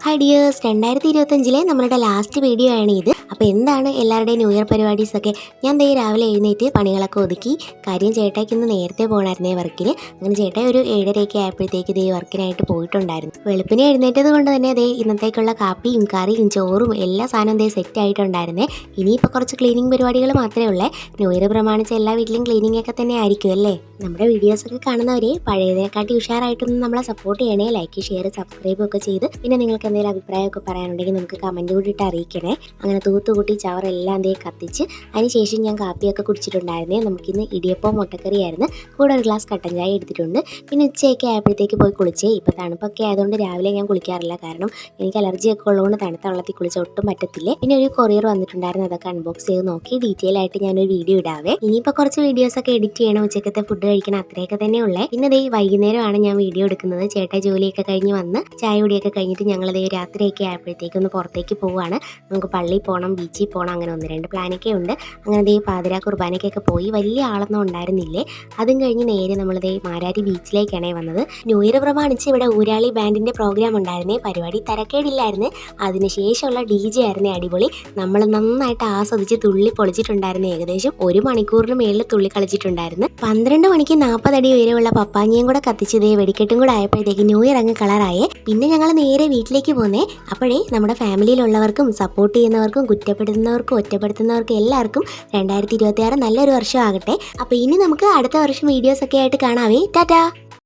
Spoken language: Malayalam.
ഹായ് ഡിയേഴ്സ്, 2025 നമ്മളുടെ ലാസ്റ്റ് വീഡിയോ ആണ് ഇത്. അപ്പോൾ എന്താണ് എല്ലാവരുടെയും ന്യൂ ഇയർ പരിപാടീസൊക്കെ? ഞാൻ ദേ രാവിലെ എഴുന്നേറ്റ് പണികളൊക്കെ ഒതുക്കി. കാര്യം ചേട്ടായിക്ക് ഇന്ന് നേരത്തെ പോകണമായിരുന്നേ വർക്കിന്. അങ്ങനെ ചേട്ടായി ഒരു 7:30 ആയപ്പോഴത്തേക്ക് ദേ വർക്കിനായിട്ട് പോയിട്ടുണ്ടായിരുന്നു. വെളുപ്പിനെ എഴുന്നേറ്റത് കൊണ്ട് തന്നെ ദേ ഇന്നത്തേക്കുള്ള കാപ്പിയും കറിയും ചോറും എല്ലാ സാധനവും ദേ സെറ്റ് ആയിട്ടുണ്ടായിരുന്നേ. ഇനിയിപ്പോൾ കുറച്ച് ക്ലീനിങ് പരിപാടികൾ മാത്രമേ ഉള്ളേ. ന്യൂ ഇയർ പ്രമാണിച്ച് എല്ലാ വീട്ടിലും ക്ലീനിങ് ഒക്കെ തന്നെ ആയിരിക്കും അല്ലേ. നമ്മുടെ വീഡിയോസൊക്കെ കാണുന്നവരെ പഴയതിനെക്കാട്ടി ഉഷാറായിട്ടൊന്ന് നമ്മളെ സപ്പോർട്ട് ചെയ്യണേ. ലൈക്ക്, ഷെയർ, സബ്സ്ക്രൈബ് ഒക്കെ ചെയ്ത് പിന്നെ നിങ്ങൾക്ക് എന്തെങ്കിലും അഭിപ്രായമൊക്കെ പറയാനുണ്ടെങ്കിൽ നമുക്ക് കമൻറ്റ് കൂടിയിട്ട് അറിയിക്കണേ. അങ്ങനെ തൂത്തുകൂട്ടി ചവറെല്ലാം ദേ കത്തിച്ച് അതിനുശേഷം ഞാൻ കാപ്പിയൊക്കെ കുടിച്ചിട്ടുണ്ടായിരുന്നേ. നമുക്കിന്ന് ഇടിയപ്പവും മുട്ടക്കറിയായിരുന്നു. കൂടെ ഒരു ഗ്ലാസ് കട്ടൻ ചായ എടുത്തിട്ടുണ്ട്. പിന്നെ ഉച്ചയൊക്കെ ആയപ്പോഴത്തേക്ക് പോയി കുളിച്ചേ. ഇപ്പോൾ തണുപ്പൊക്കെ ആയതുകൊണ്ട് രാവിലെ ഞാൻ കുളിക്കാറില്ല. കാരണം എനിക്ക് അലർജിയൊക്കെ ഉള്ളതുകൊണ്ട് തണുത്ത വെള്ളത്തിൽ കുളിച്ച ഒട്ടും പറ്റത്തില്ലേ. പിന്നെ ഒരു കൊറിയർ വന്നിട്ടുണ്ടായിരുന്നു, അതൊക്കെ അൺബോക്സ് ചെയ്ത് നോക്കി ഡീറ്റെയിൽ ആയിട്ട് ഞാനൊരു വീഡിയോ ഇടാവേ. ഇനിയിപ്പോൾ കുറച്ച് വീഡിയോസൊക്കെ എഡിറ്റ് ചെയ്യണം, ഉച്ചക്കത്തെ ഫുഡ് കഴിക്കണം, അത്രയൊക്കെ തന്നെ ഉള്ളേ. പിന്നെ ദേ വൈകുന്നേരമാണ് ഞാൻ വീഡിയോ എടുക്കുന്നത്. ചേട്ടാ ജോലിയൊക്കെ കഴിഞ്ഞ് വന്ന് ചായ കുടിയൊക്കെ കഴിഞ്ഞിട്ട് ഞങ്ങൾ ദേ രാത്രിയൊക്കെ ആയപ്പോഴത്തേക്ക് ഒന്ന് പുറത്തേക്ക് പോവുകയാണ്. നമുക്ക് പള്ളിയിൽ പോകണം, ബീച്ചിൽ പോകണം, അങ്ങനെ 1-2 പ്ലാനൊക്കെ ഉണ്ട്. അങ്ങനെ ദേ പാതിരാ കുർബാനയ്ക്കൊക്കെ പോയി. വലിയ ആളൊന്നും ഉണ്ടായിരുന്നില്ലേ. അതും കഴിഞ്ഞ് നേരെ നമ്മൾ ദേ മാരാരി ബീച്ചിലേക്കാണ് വന്നത്. ന്യൂ ഇയർ പ്രമാണിച്ച് ഇവിടെ ഊരാളി ബാൻഡിൻ്റെ പ്രോഗ്രാം ഉണ്ടായിരുന്നേ. പരിപാടി തരക്കേടില്ലായിരുന്നു. അതിനുശേഷമുള്ള DJ ആയിരുന്നേ അടിപൊളി. നമ്മൾ നന്നായിട്ട് ആസ്വദിച്ച് തുള്ളി പൊളിച്ചിട്ടുണ്ടായിരുന്നു. ഏകദേശം 1 മണിക്കൂറിന് മേളിൽ തുള്ളി കളിച്ചിട്ടുണ്ടായിരുന്നു. 12 മണിക്ക് 40 അടി ഉയരമുള്ള പപ്പാഞ്ഞിയും കൂടെ കത്തിച്ച് ദേ വെടിക്കെട്ടും കൂടെ ആയപ്പോഴത്തേക്ക് ന്യൂ ഇയർ അങ്ങ് കളറായേ. പിന്നെ ഞങ്ങൾ നേരെ വീട്ടിലേക്ക് പോന്നേ. അപ്പോഴേ നമ്മുടെ ഫാമിലിയിലുള്ളവർക്കും സപ്പോർട്ട് ചെയ്യുന്നവർക്കും കുറ്റപ്പെടുത്തുന്നവർക്കും ഒറ്റപ്പെടുത്തുന്നവർക്കും എല്ലാവർക്കും 2026 നല്ലൊരു വർഷം ആകട്ടെ. അപ്പോൾ ഇനി നമുക്ക് അടുത്ത വർഷം വീഡിയോസൊക്കെ ആയിട്ട് കാണാവേ. ടാറ്റാ.